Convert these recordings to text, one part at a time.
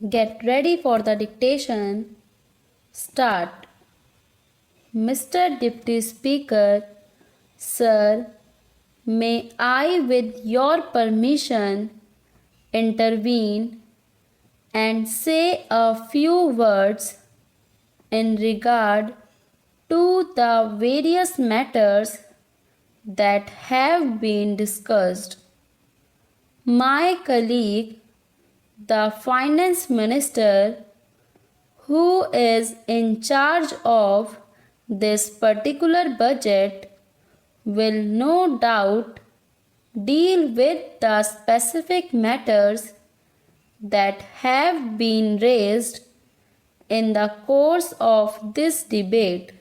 Get ready for the dictation. Start. Mr. Deputy Speaker, Sir, may I, with your permission, intervene and say a few words in regard to the various matters that have been discussed. My colleague, the Finance Minister, who is in charge of this particular budget, will no doubt deal with the specific matters that have been raised in the course of this debate.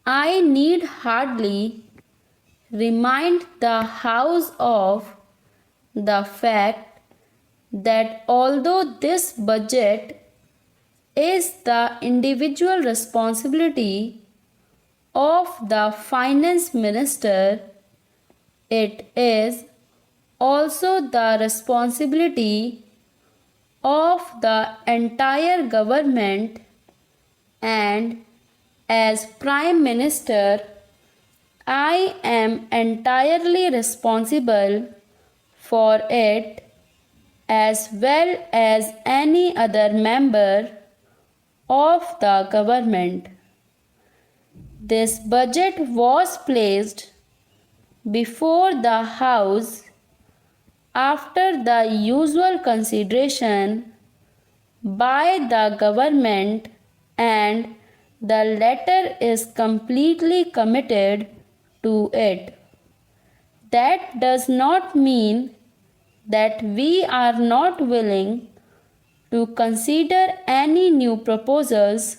I need hardly remind the House of the fact that although this budget is the individual responsibility of the Finance Minister, it is also the responsibility of the entire government, and as Prime Minister, I am entirely responsible for it as well as any other member of the government. This budget was placed before the House after the usual consideration by the government, and the latter is completely committed to it. That does not mean that we are not willing to consider any new proposals.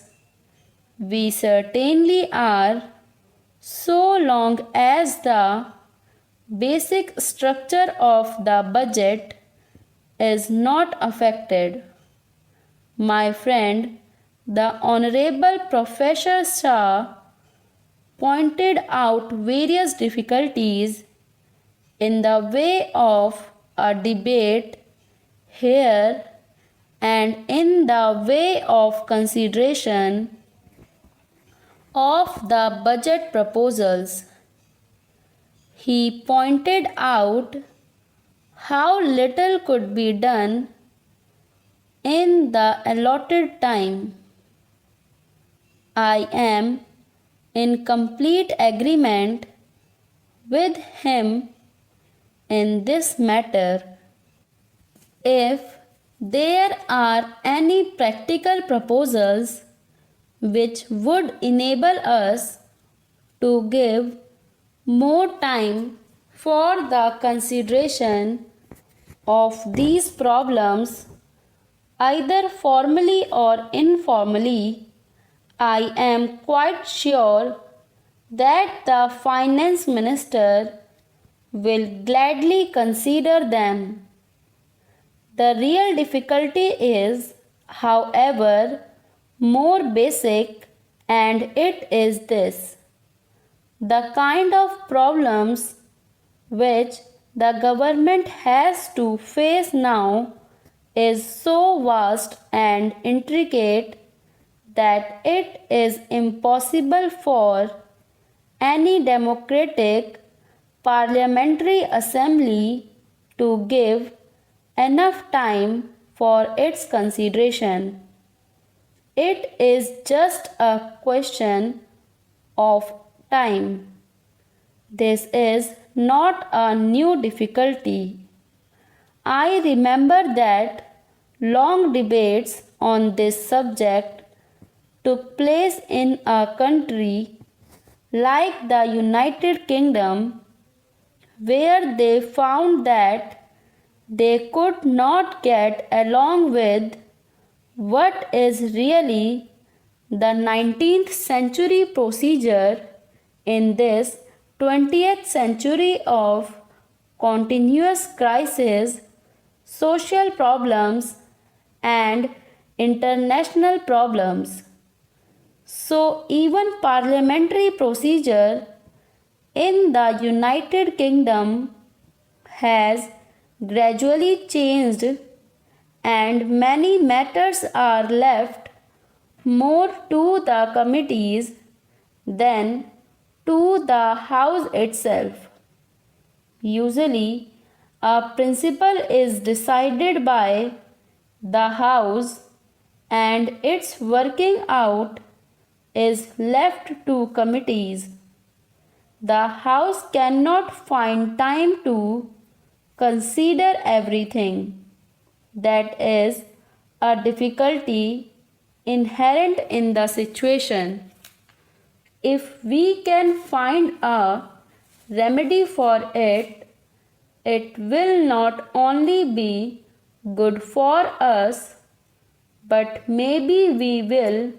We certainly are, so long as the basic structure of the budget is not affected. My friend, the Honorable Professor Shah, pointed out various difficulties in the way of a debate here and in the way of consideration of the budget proposals. He pointed out how little could be done in the allotted time. I am in complete agreement with him in this matter. If there are any practical proposals which would enable us to give more time for the consideration of these problems, either formally or informally, I am quite sure that the Finance Minister will gladly consider them. The real difficulty is, however, more basic, and it is this: the kind of problems which the government has to face now is so vast and intricate that it is impossible for any democratic parliamentary assembly to give enough time for its consideration. It is just a question of time. This is not a new difficulty. I remember that long debates on this subject took place in a country like the United Kingdom, where they found that they could not get along with what is really the 19th century procedure in this 20th century of continuous crisis, social problems, and international problems. So, even parliamentary procedure in the United Kingdom has gradually changed and many matters are left more to the committees than to the House itself. Usually, a principle is decided by the House and its working out is left to committees. The House cannot find time to consider everything. That is a difficulty inherent in the situation. If we can find a remedy for it, it will not only be good for us, but maybe we will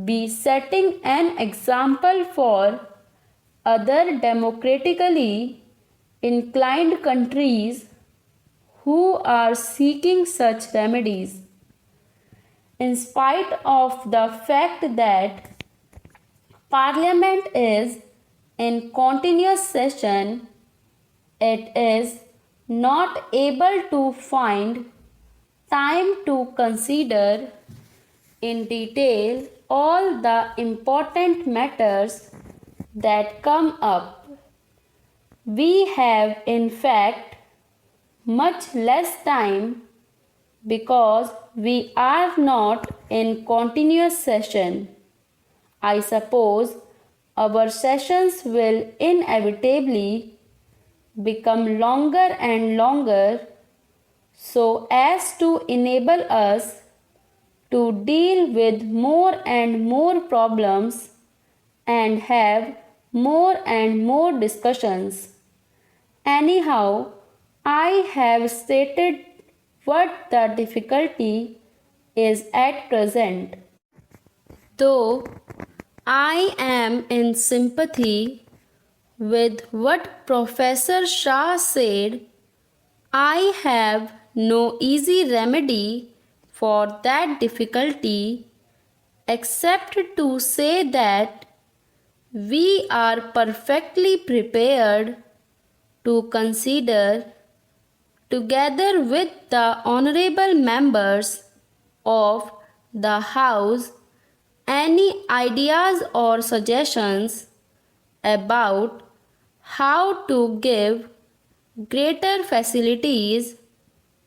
be setting an example for other democratically inclined countries who are seeking such remedies. In spite of the fact that Parliament is in continuous session, it is not able to find time to consider in detail all the important matters that come up. We have, in fact, much less time because we are not in continuous session. I suppose our sessions will inevitably become longer and longer so as to enable us to deal with more and more problems and have more and more discussions. Anyhow, I have stated what the difficulty is at present. Though I am in sympathy with what Professor Shah said, I have no easy remedy for that difficulty except to say that we are perfectly prepared to consider, together with the honorable members of the House, any ideas or suggestions about how to give greater facilities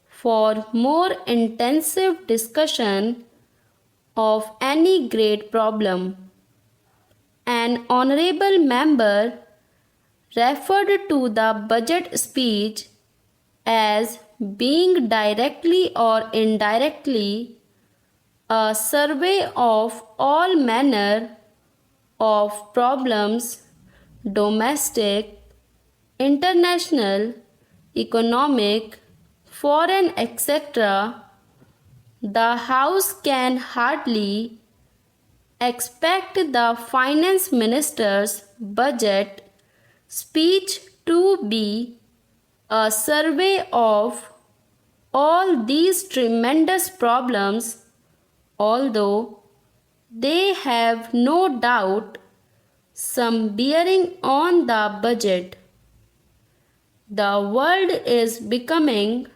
for more intensive discussion of any great problem. An honorable member referred to the budget speech as being directly or indirectly a survey of all manner of problems, domestic, international, economic, foreign, etc. The House can hardly expect the finance minister's budget speech to be a survey of all these tremendous problems, although they have no doubt some bearing on the budget. The world is becoming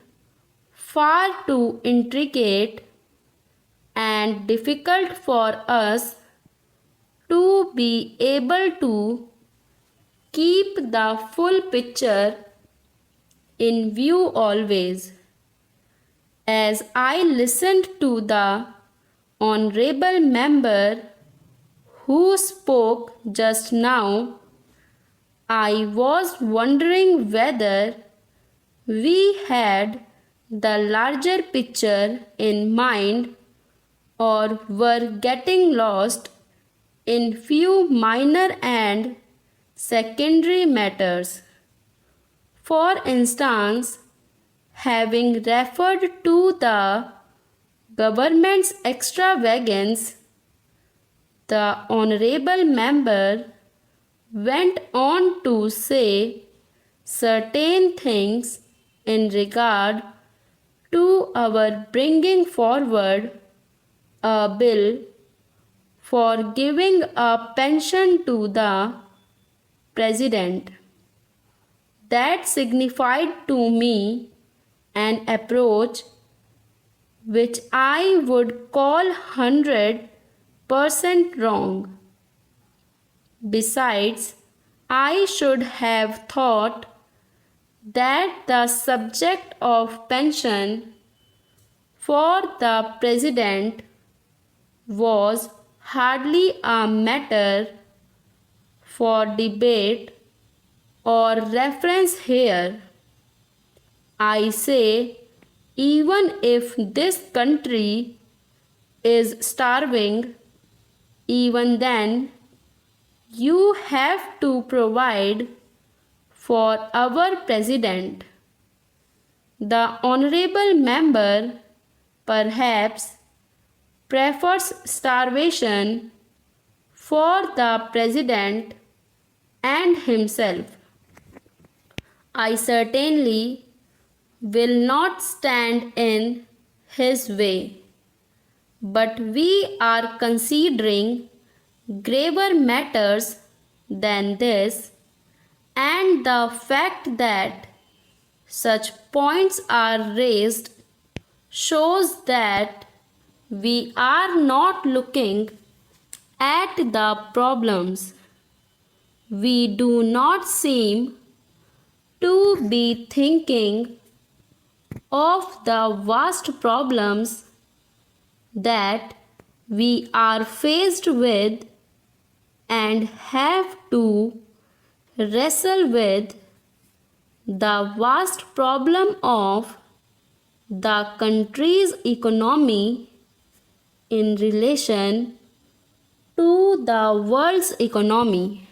far too intricate and difficult for us to be able to keep the full picture in view always. As I listened to the honorable member who spoke just now, I was wondering whether we had the larger picture in mind or were getting lost in few minor and secondary matters. For instance, having referred to the government's extravagance, the honorable member went on to say certain things in regard to our bringing forward a bill for giving a pension to the president. That signified to me an approach which I would call 100% wrong. Besides, I should have thought that the subject of pension for the president was hardly a matter for debate or reference here. I say, even if this country is starving, even then you have to provide for our president. The honorable member perhaps prefers starvation for the president and himself. I certainly will not stand in his way, but we are considering graver matters than this, and the fact that such points are raised shows that we are not looking at the problems. We do not seem to be thinking of the vast problems that we are faced with and have to wrestle with, the vast problem of the country's economy in relation to the world's economy.